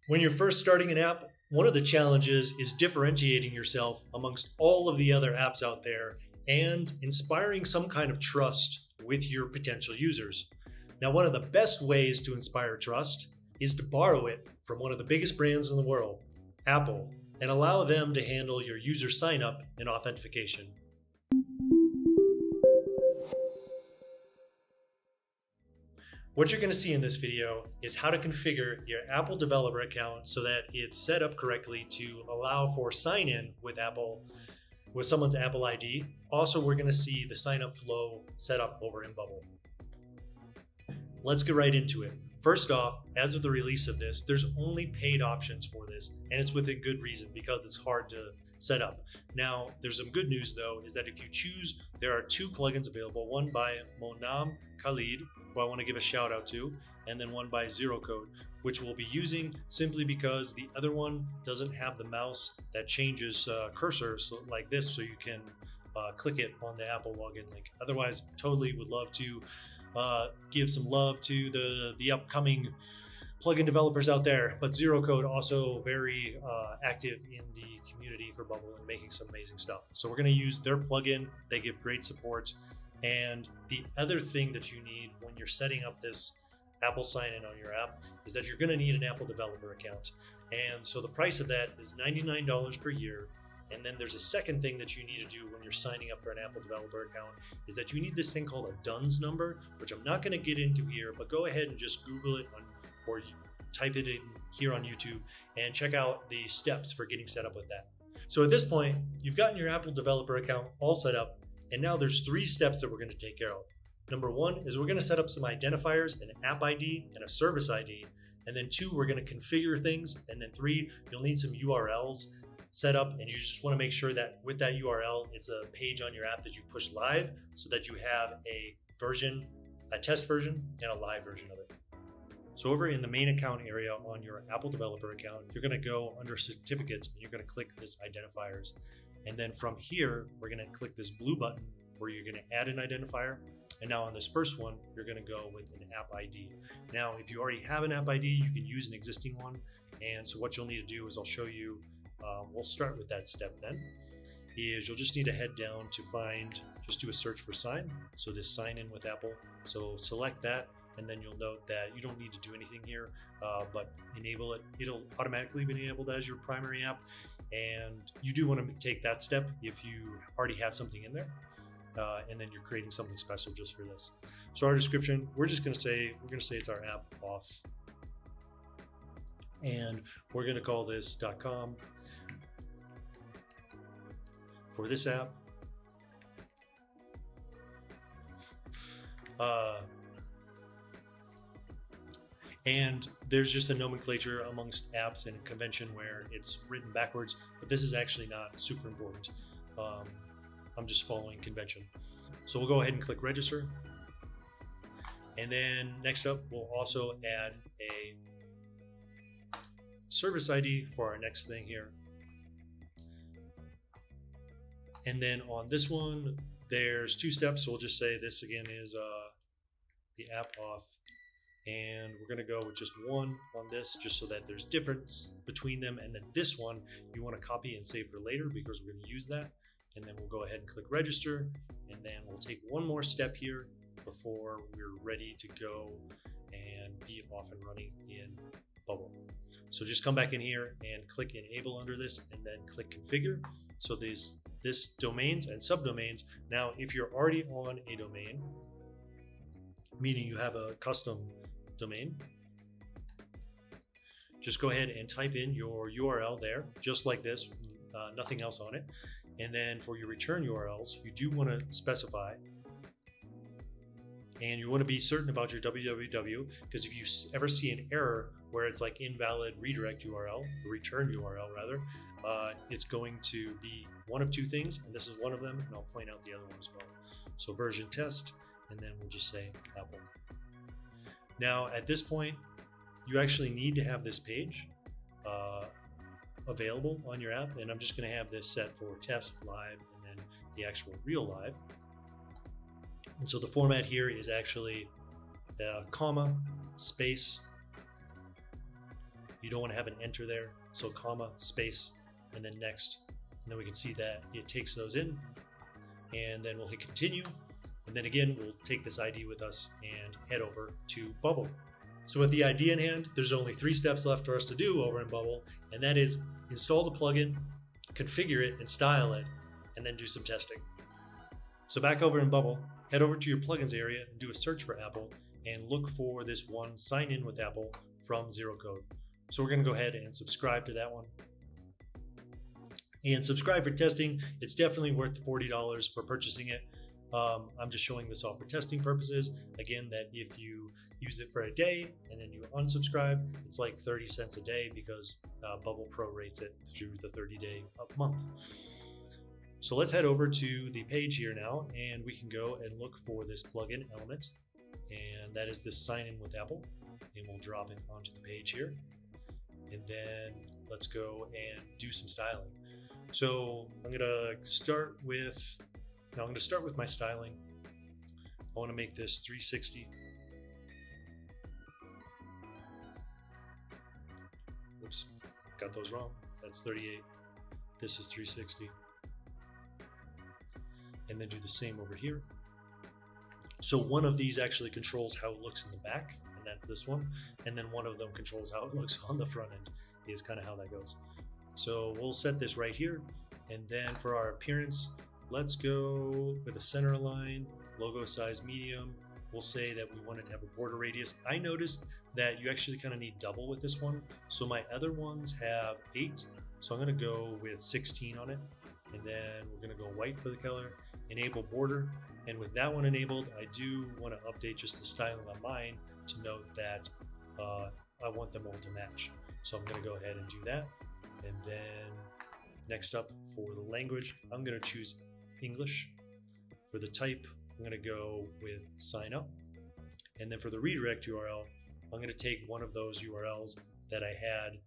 When you're first starting an app, one of the challenges is differentiating yourself amongst all of the other apps out there and inspiring some kind of trust with your potential users. Now, one of the best ways to inspire trust is to borrow it from one of the biggest brands in the world, Apple, and allow them to handle your user sign up and authentication. What you're going to see in this video is how to configure your Apple developer account so that it's set up correctly to allow for sign-in with Apple, with someone's Apple ID. Also, we're going to see the sign-up flow set up over in Bubble. Let's get right into it. First off, as of the release of this, there's only paid options for this, and it's within good reason because it's hard to set up. Now, there's some good news though, is that if you choose, there are two plugins available, one by Monam Khalid, who I want to give a shout out to, and then one by Zerocode, which we'll be using simply because the other one doesn't have the mouse that changes cursor like this, so you can click it on the Apple login link. Otherwise, totally would love to give some love to the upcoming plugin developers out there, but Zerocode also very active in the community for Bubble and making some amazing stuff. So we're going to use their plugin. They give great support. And the other thing that you need when you're setting up this Apple sign-in on your app is that you're going to need an Apple developer account. And so the price of that is $99 per year. And then there's a second thing that you need to do when you're signing up for an Apple developer account is that you need this thing called a DUNS number, which I'm not going to get into here, but go ahead and just Google it or type it in here on YouTube and check out the steps for getting set up with that. So at this point, you've gotten your Apple developer account all set up, and now there's 3 steps that we're going to take care of. Number 1 is we're going to set up some identifiers, an app ID and a service ID. And then 2, we're going to configure things. And then 3, you'll need some URLs set up, and you just want to make sure that with that URL, it's a page on your app that you push live so that you have a version, a test version, and a live version of it. So over in the main account area on your Apple developer account, you're going to go under certificates and you're going to click this identifiers. And then from here, we're going to click this blue button where you're going to add an identifier. And now on this first one, you're going to go with an app ID. Now, if you already have an app ID, you can use an existing one. And so what you'll need to do is I'll show you, we'll start with that step then, is you'll just need to head down to find, just do a search for sign. So this sign in with Apple. So select that. And then you'll note that you don't need to do anything here, but enable it. It'll automatically be enabled as your primary app. And you do want to take that step if you already have something in there. And then you're creating something special just for this. So our description, we're going to say it's our app auth. And we're going to call this .com for this app. And there's just a nomenclature amongst apps and convention where it's written backwards, but this is actually not super important. I'm just following convention. So we'll go ahead and click register. And then next up, we'll also add a service ID for our next thing here. And then on this one, there's 2 steps. So we'll just say this again is the app auth. And we're going to go with just 1 on this, just so that there's difference between them. And then this one, you want to copy and save for later because we're going to use that. And then we'll go ahead and click register. And then we'll take one more step here before we're ready to go and be off and running in Bubble. So just come back in here and click enable under this and then click configure. So this domains and subdomains. Now, if you're already on a domain, meaning you have a custom domain, just go ahead and type in your URL there, just like this, nothing else on it. And then for your return URLs, you do want to specify, and you want to be certain about your www, because if you ever see an error where it's like invalid redirect URL, or return URL rather, it's going to be one of 2 things, and this is one of them, and I'll point out the other one as well. So version test, and then we'll just say Apple. Now, at this point, you actually need to have this page available on your app, and I'm just going to have this set for test live and then the actual real live. And so the format here is actually comma, space. You don't want to have an enter there. So comma, space, and then next. And then we can see that it takes those in, and then we'll hit continue. And then again, we'll take this ID with us and head over to Bubble. So with the ID in hand, there's only 3 steps left for us to do over in Bubble, and that is install the plugin, configure it and style it, and then do some testing. So back over in Bubble, head over to your plugins area and do a search for Apple and look for this one, sign in with Apple from Zerocode. So we're going to go ahead and subscribe to that one. And subscribe for testing. It's definitely worth the $40 for purchasing it. I'm just showing this off for testing purposes. Again, that if you use it for a day and then you unsubscribe, it's like 30 cents a day because Bubble prorates it through the 30-day month. So let's head over to the page here now, and we can go and look for this plugin element, and that is this sign in with Apple, and we'll drop it onto the page here. And then let's go and do some styling. So I'm going to start with my styling. I want to make this 360. Oops, got those wrong. That's 38. This is 360. And then do the same over here. So one of these actually controls how it looks in the back, and that's this one. And then one of them controls how it looks on the front end, is kind of how that goes. So we'll set this right here. And then for our appearance, let's go with a center line, logo size medium. We'll say that we want it to have a border radius. I noticed that you actually kind of need double with this one. So my other ones have 8. So I'm going to go with 16 on it. And then we're going to go white for the color, enable border. And with that one enabled, I do want to update just the styling on mine to note that I want them all to match. So I'm going to go ahead and do that. And then next up for the language, I'm going to choose English. For the type, I'm going to go with sign up. And then for the redirect URL, I'm going to take one of those URLs that I had.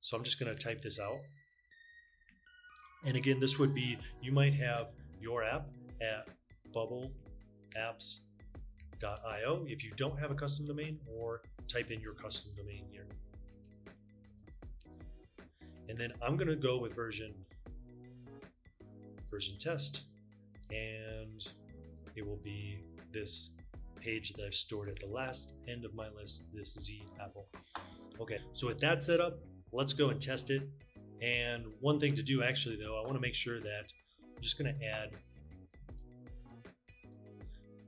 So I'm just going to type this out. And again, this would be, you might have your app at bubbleapps.io if you don't have a custom domain, or type in your custom domain here. And then I'm going to go with version test, and it will be this page that I've stored at the last end of my list, this Z Apple. Okay, so with that set up, let's go and test it. And one thing to do actually though, I want to make sure that I'm just going to add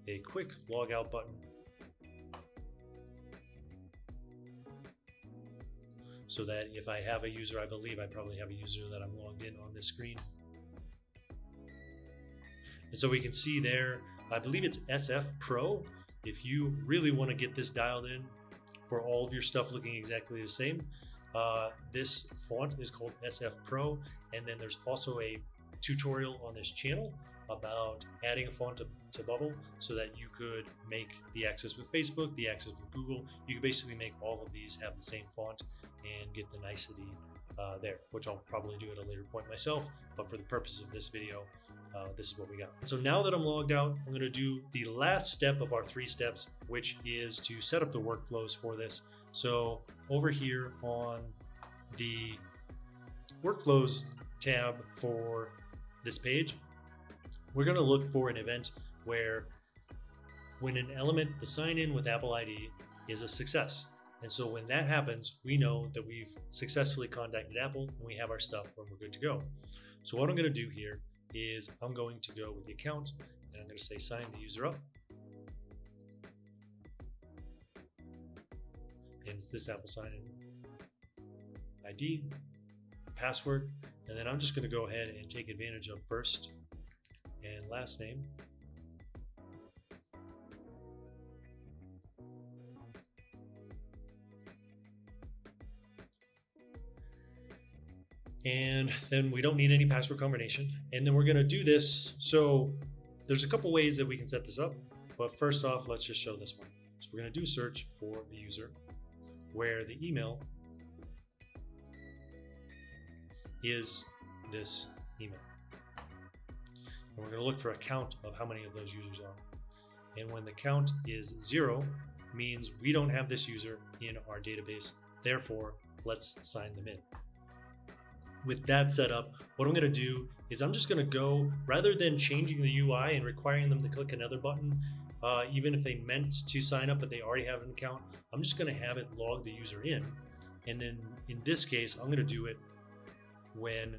a quick log out button. So that if I have a user, I believe I probably have a user that I'm logged in on this screen. And so we can see there, I believe it's SF Pro. If you really want to get this dialed in for all of your stuff looking exactly the same, this font is called SF Pro. And then there's also a tutorial on this channel about adding a font to Bubble so that you could make the access with Facebook, the access with Google. You could basically make all of these have the same font and get the nicety there, which I'll probably do at a later point myself. But for the purposes of this video, this is what we got. So now that I'm logged out, I'm going to do the last step of our 3 steps, which is to set up the workflows for this. So over here on the workflows tab for this page, we're going to look for an event where when an element, the sign in with Apple ID, is a success. And so when that happens, we know that we've successfully contacted Apple and we have our stuff and we're good to go. So what I'm going to do here is I'm going to go with the account and I'm going to say sign the user up. And it's this Apple sign in ID, password, and then I'm just going to go ahead and take advantage of first and last name. And then we don't need any password combination. And then we're going to do this. So there's a couple ways that we can set this up. But first off, let's just show this one. So we're going to do search for the user where the email is this email. And we're going to look for a count of how many of those users are. And when the count is 0, means we don't have this user in our database Therefore, let's sign them in. With that set up, what I'm going to do is I'm just going to go, rather than changing the UI and requiring them to click another button, even if they meant to sign up but they already have an account, I'm just going to have it log the user in. And then in this case, I'm going to do it when,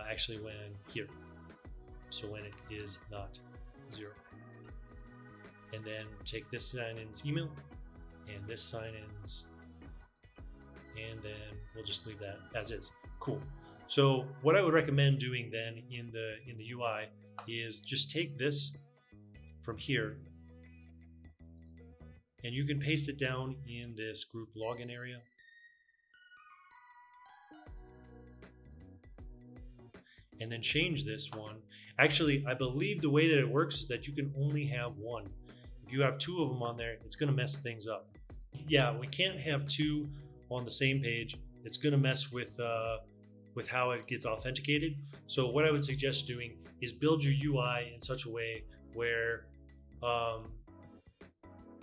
actually when here. So when it is not 0. And then take this sign-in's email and this sign-in's, and then we'll just leave that as is. Cool. So what I would recommend doing then in the UI is just take this from here, and you can paste it down in this group login area. And then change this one. Actually, I believe the way that it works is that you can only have one. If you have 2 of them on there, it's gonna mess things up. Yeah, we can't have 2 on the same page. It's gonna mess with how it gets authenticated. So what I would suggest doing is build your UI in such a way where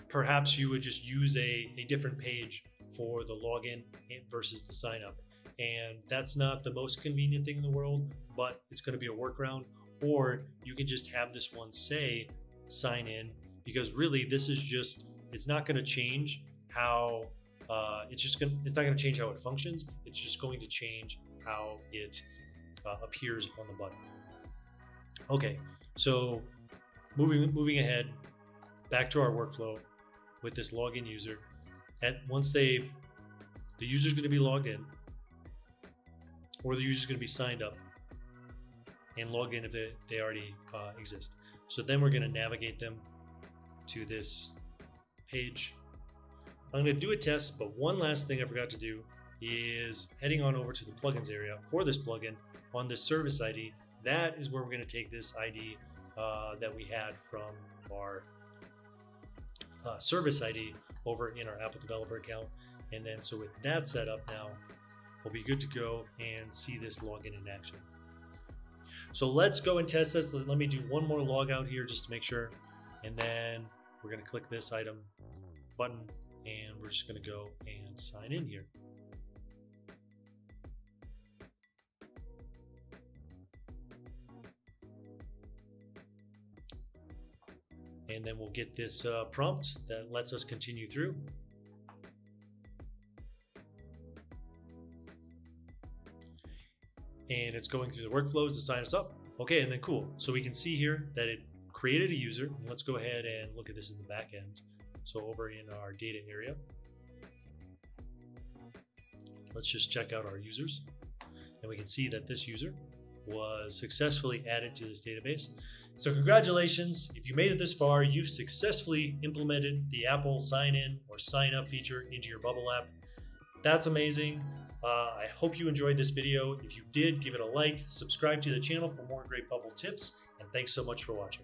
perhaps you would just use a different page for the login versus the sign up. And that's not the most convenient thing in the world, but it's going to be a workaround. Or you can just have this one say sign in, because really this is just, it's not going to change how it's not going to change how it functions. It's just going to change how it appears on the button. Okay, so moving ahead back to our workflow with this login user. Once the user's going to be logged in, or the user's going to be signed up and logged in if they already exist. So then we're going to navigate them to this page. I'm going to do a test, but one last thing I forgot to do is heading on over to the plugins area for this plugin on this service ID. That is where we're going to take this ID that we had from our service ID over in our Apple developer account. And then so with that set up now, we'll be good to go and see this login in action. So let's go and test this. Let me do one more log out here just to make sure. And then we're going to click this item button and we're just going to go and sign in here. And then we'll get this prompt that lets us continue through. And it's going through the workflows to sign us up. Okay, and then cool. So we can see here that it created a user. And let's go ahead and look at this in the back end. So over in our data area, let's just check out our users. And we can see that this user was successfully added to this database. So congratulations, if you made it this far, you've successfully implemented the Apple sign in or sign up feature into your Bubble app. That's amazing. I hope you enjoyed this video. If you did, give it a like, subscribe to the channel for more great Bubble tips, and thanks so much for watching.